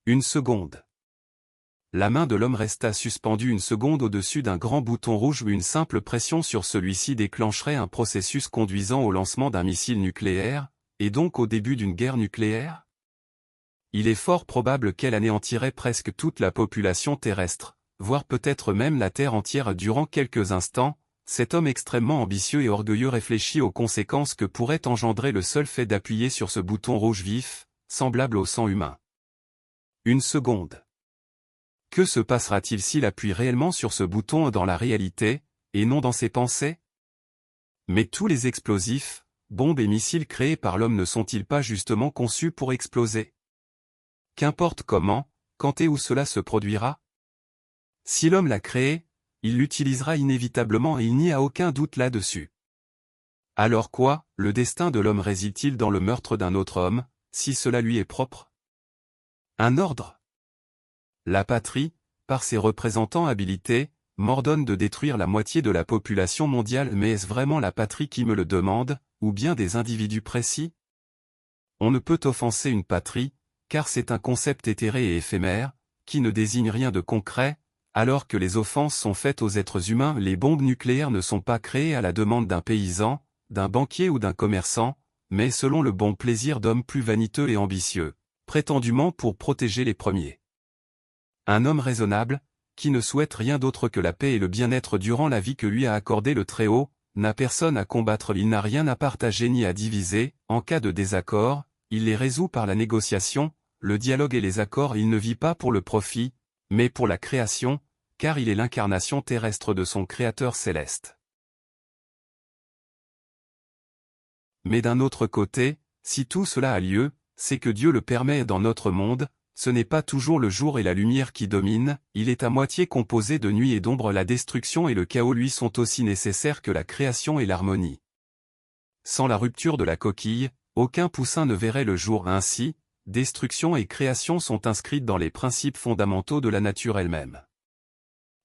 Une seconde. La main de l'homme resta suspendue une seconde au-dessus d'un grand bouton rouge où une simple pression sur celui-ci déclencherait un processus conduisant au lancement d'un missile nucléaire, et donc au début d'une guerre nucléaire? Il est fort probable qu'elle anéantirait presque toute la population terrestre, voire peut-être même la Terre entière durant quelques instants. Cet homme extrêmement ambitieux et orgueilleux réfléchit aux conséquences que pourrait engendrer le seul fait d'appuyer sur ce bouton rouge vif, semblable au sang humain. Une seconde. Que se passera-t-il s'il appuie réellement sur ce bouton dans la réalité, et non dans ses pensées? Mais tous les explosifs, bombes et missiles créés par l'homme ne sont-ils pas justement conçus pour exploser? Qu'importe comment, quand et où cela se produira. Si l'homme l'a créé, il l'utilisera inévitablement et il n'y a aucun doute là-dessus. Alors quoi, le destin de l'homme réside-t-il dans le meurtre d'un autre homme, si cela lui est propre? Un ordre? La patrie, par ses représentants habilités, m'ordonne de détruire la moitié de la population mondiale, mais est-ce vraiment la patrie qui me le demande, ou bien des individus précis? On ne peut offenser une patrie, car c'est un concept éthéré et éphémère, qui ne désigne rien de concret, alors que les offenses sont faites aux êtres humains. Les bombes nucléaires ne sont pas créées à la demande d'un paysan, d'un banquier ou d'un commerçant, mais selon le bon plaisir d'hommes plus vaniteux et ambitieux, prétendument pour protéger les premiers. Un homme raisonnable, qui ne souhaite rien d'autre que la paix et le bien-être durant la vie que lui a accordé le Très-Haut, n'a personne à combattre, il n'a rien à partager ni à diviser. En cas de désaccord, il les résout par la négociation, le dialogue et les accords. Il ne vit pas pour le profit, mais pour la création, car il est l'incarnation terrestre de son Créateur céleste. Mais d'un autre côté, si tout cela a lieu, c'est que Dieu le permet dans notre monde. Ce n'est pas toujours le jour et la lumière qui dominent, il est à moitié composé de nuit et d'ombre. La destruction et le chaos lui sont aussi nécessaires que la création et l'harmonie. Sans la rupture de la coquille, aucun poussin ne verrait le jour. Ainsi, destruction et création sont inscrites dans les principes fondamentaux de la nature elle-même.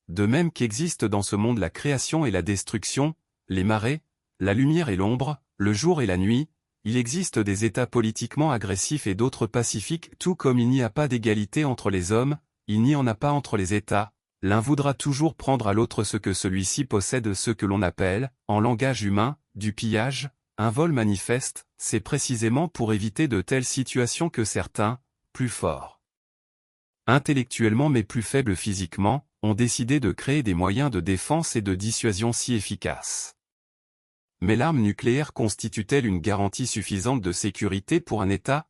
De même qu'existent dans ce monde la création et la destruction, les marées, la lumière et l'ombre, le jour et la nuit, il existe des États politiquement agressifs et d'autres pacifiques. Tout comme il n'y a pas d'égalité entre les hommes, il n'y en a pas entre les États. L'un voudra toujours prendre à l'autre ce que celui-ci possède, ce que l'on appelle, en langage humain, du pillage, un vol manifeste. C'est précisément pour éviter de telles situations que certains, plus forts intellectuellement mais plus faibles physiquement, ont décidé de créer des moyens de défense et de dissuasion si efficaces. Mais l'arme nucléaire constitue-t-elle une garantie suffisante de sécurité pour un État?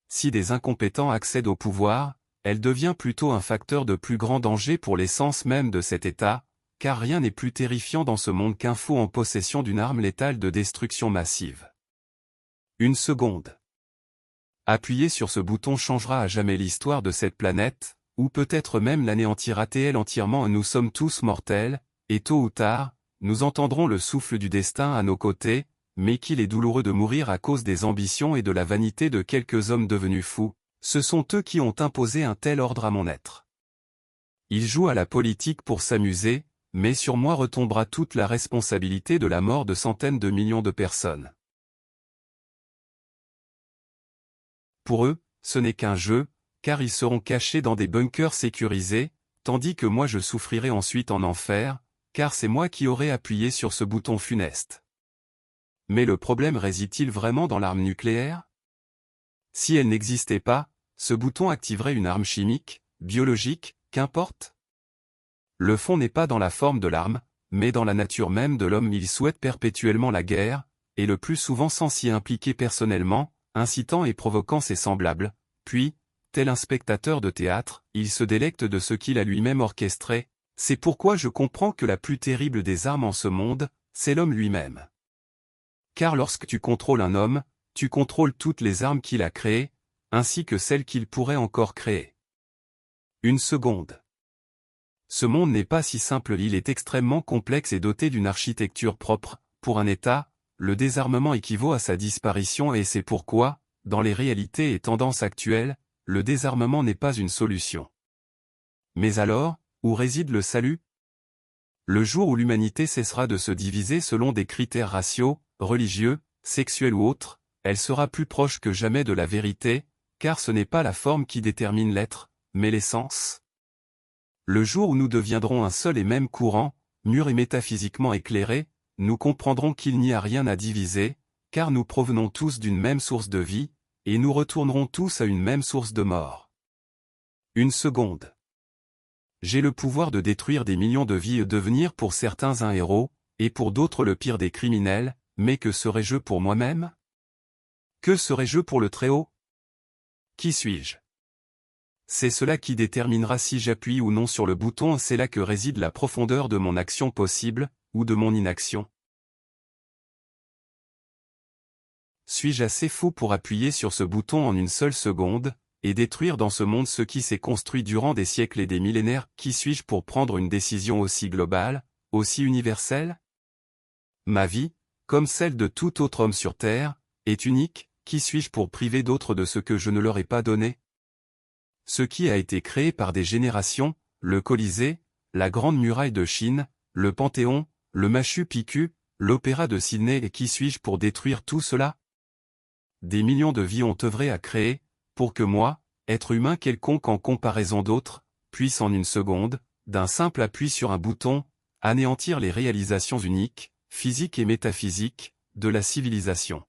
Si des incompétents accèdent au pouvoir, elle devient plutôt un facteur de plus grand danger pour l'essence même de cet État, car rien n'est plus terrifiant dans ce monde qu'un fou en possession d'une arme létale de destruction massive. Une seconde. Appuyer sur ce bouton changera à jamais l'histoire de cette planète, ou peut-être même l'anéantira-t-elle entièrement. Nous sommes tous mortels, et tôt ou tard, nous entendrons le souffle du destin à nos côtés, mais qu'il est douloureux de mourir à cause des ambitions et de la vanité de quelques hommes devenus fous. Ce sont eux qui ont imposé un tel ordre à mon être. Ils jouent à la politique pour s'amuser, mais sur moi retombera toute la responsabilité de la mort de centaines de millions de personnes. Pour eux, ce n'est qu'un jeu, car ils seront cachés dans des bunkers sécurisés, tandis que moi je souffrirai ensuite en enfer, car c'est moi qui aurai appuyé sur ce bouton funeste. Mais le problème réside-t-il vraiment dans l'arme nucléaire? Si elle n'existait pas, ce bouton activerait une arme chimique, biologique, qu'importe. Le fond n'est pas dans la forme de l'arme, mais dans la nature même de l'homme. Il souhaite perpétuellement la guerre, et le plus souvent sans s'y impliquer personnellement, incitant et provoquant ses semblables, puis, tel un spectateur de théâtre, il se délecte de ce qu'il a lui-même orchestré. C'est pourquoi je comprends que la plus terrible des armes en ce monde, c'est l'homme lui-même. Car lorsque tu contrôles un homme, tu contrôles toutes les armes qu'il a créées, ainsi que celles qu'il pourrait encore créer. Une seconde. Ce monde n'est pas si simple, il est extrêmement complexe et doté d'une architecture propre. Pour un État, le désarmement équivaut à sa disparition et c'est pourquoi, dans les réalités et tendances actuelles, le désarmement n'est pas une solution. Mais alors, où réside le salut? Le jour où l'humanité cessera de se diviser selon des critères raciaux, religieux, sexuels ou autres, elle sera plus proche que jamais de la vérité, car ce n'est pas la forme qui détermine l'être, mais l'essence. Le jour où nous deviendrons un seul et même courant, mûr et métaphysiquement éclairé, nous comprendrons qu'il n'y a rien à diviser, car nous provenons tous d'une même source de vie, et nous retournerons tous à une même source de mort. Une seconde. J'ai le pouvoir de détruire des millions de vies et devenir pour certains un héros, et pour d'autres le pire des criminels, mais que serais-je pour moi-même? Que serais-je pour le Très-Haut? Qui suis-je? C'est cela qui déterminera si j'appuie ou non sur le bouton, c'est là que réside la profondeur de mon action possible, ou de mon inaction. Suis-je assez fou pour appuyer sur ce bouton en une seule seconde, et détruire dans ce monde ce qui s'est construit durant des siècles et des millénaires? Qui suis-je pour prendre une décision aussi globale, aussi universelle? Ma vie, comme celle de tout autre homme sur Terre, est unique. Qui suis-je pour priver d'autres de ce que je ne leur ai pas donné? Ce qui a été créé par des générations, le Colisée, la Grande Muraille de Chine, le Panthéon, le Machu Picchu, l'Opéra de Sydney, et qui suis-je pour détruire tout cela? Des millions de vies ont œuvré à créer, pour que moi, être humain quelconque en comparaison d'autres, puisse en une seconde, d'un simple appui sur un bouton, anéantir les réalisations uniques, physiques et métaphysiques, de la civilisation.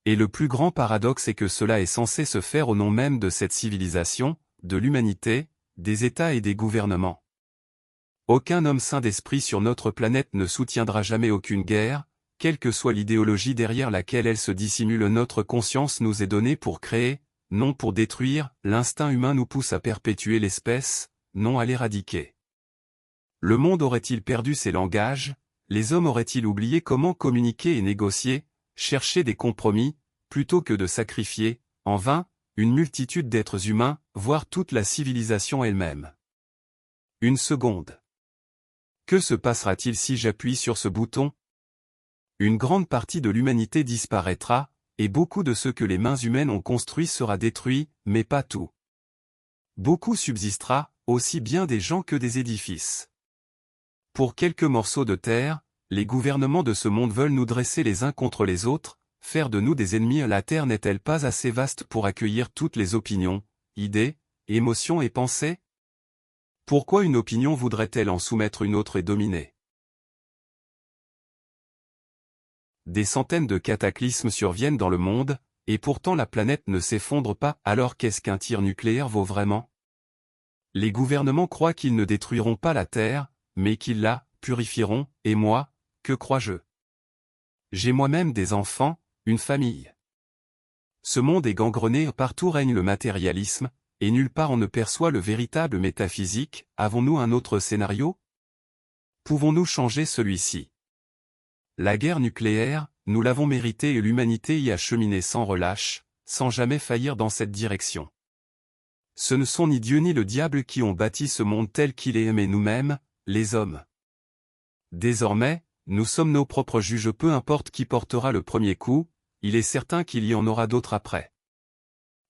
Et le plus grand paradoxe est que cela est censé se faire au nom même de cette civilisation, de l'humanité, des États et des gouvernements. Aucun homme sain d'esprit sur notre planète ne soutiendra jamais aucune guerre, quelle que soit l'idéologie derrière laquelle elle se dissimule. Notre conscience nous est donnée pour créer, non pour détruire. L'instinct humain nous pousse à perpétuer l'espèce, non à l'éradiquer. Le monde aurait-il perdu ses langages? Les hommes auraient-ils oublié comment communiquer et négocier, chercher des compromis, plutôt que de sacrifier, en vain, une multitude d'êtres humains, voire toute la civilisation elle-même? Une seconde. Que se passera-t-il si j'appuie sur ce bouton? Une grande partie de l'humanité disparaîtra, et beaucoup de ce que les mains humaines ont construit sera détruit, mais pas tout. Beaucoup subsistera, aussi bien des gens que des édifices. Pour quelques morceaux de terre, les gouvernements de ce monde veulent nous dresser les uns contre les autres, faire de nous des ennemis. La Terre n'est-elle pas assez vaste pour accueillir toutes les opinions, idées, émotions et pensées? Pourquoi une opinion voudrait-elle en soumettre une autre et dominer? Des centaines de cataclysmes surviennent dans le monde, et pourtant la planète ne s'effondre pas. Alors qu'est-ce qu'un tir nucléaire vaut vraiment? Les gouvernements croient qu'ils ne détruiront pas la Terre, mais qu'ils la purifieront, et moi, que crois-je? J'ai moi-même des enfants, une famille. Ce monde est gangrené, partout règne le matérialisme, et nulle part on ne perçoit le véritable métaphysique. Avons-nous un autre scénario? Pouvons-nous changer celui-ci? La guerre nucléaire, nous l'avons méritée et l'humanité y a cheminé sans relâche, sans jamais faillir dans cette direction. Ce ne sont ni Dieu ni le diable qui ont bâti ce monde tel qu'il est, mais nous-mêmes, les hommes. Désormais, nous sommes nos propres juges. Peu importe qui portera le premier coup, il est certain qu'il y en aura d'autres après.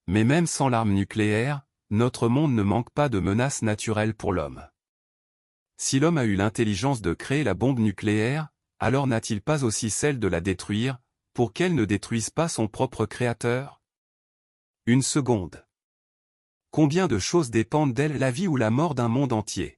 Mais même sans l'arme nucléaire, notre monde ne manque pas de menaces naturelles pour l'homme. Si l'homme a eu l'intelligence de créer la bombe nucléaire, alors n'a-t-il pas aussi celle de la détruire, pour qu'elle ne détruise pas son propre créateur? Une seconde. Combien de choses dépendent d'elle, la vie ou la mort d'un monde entier?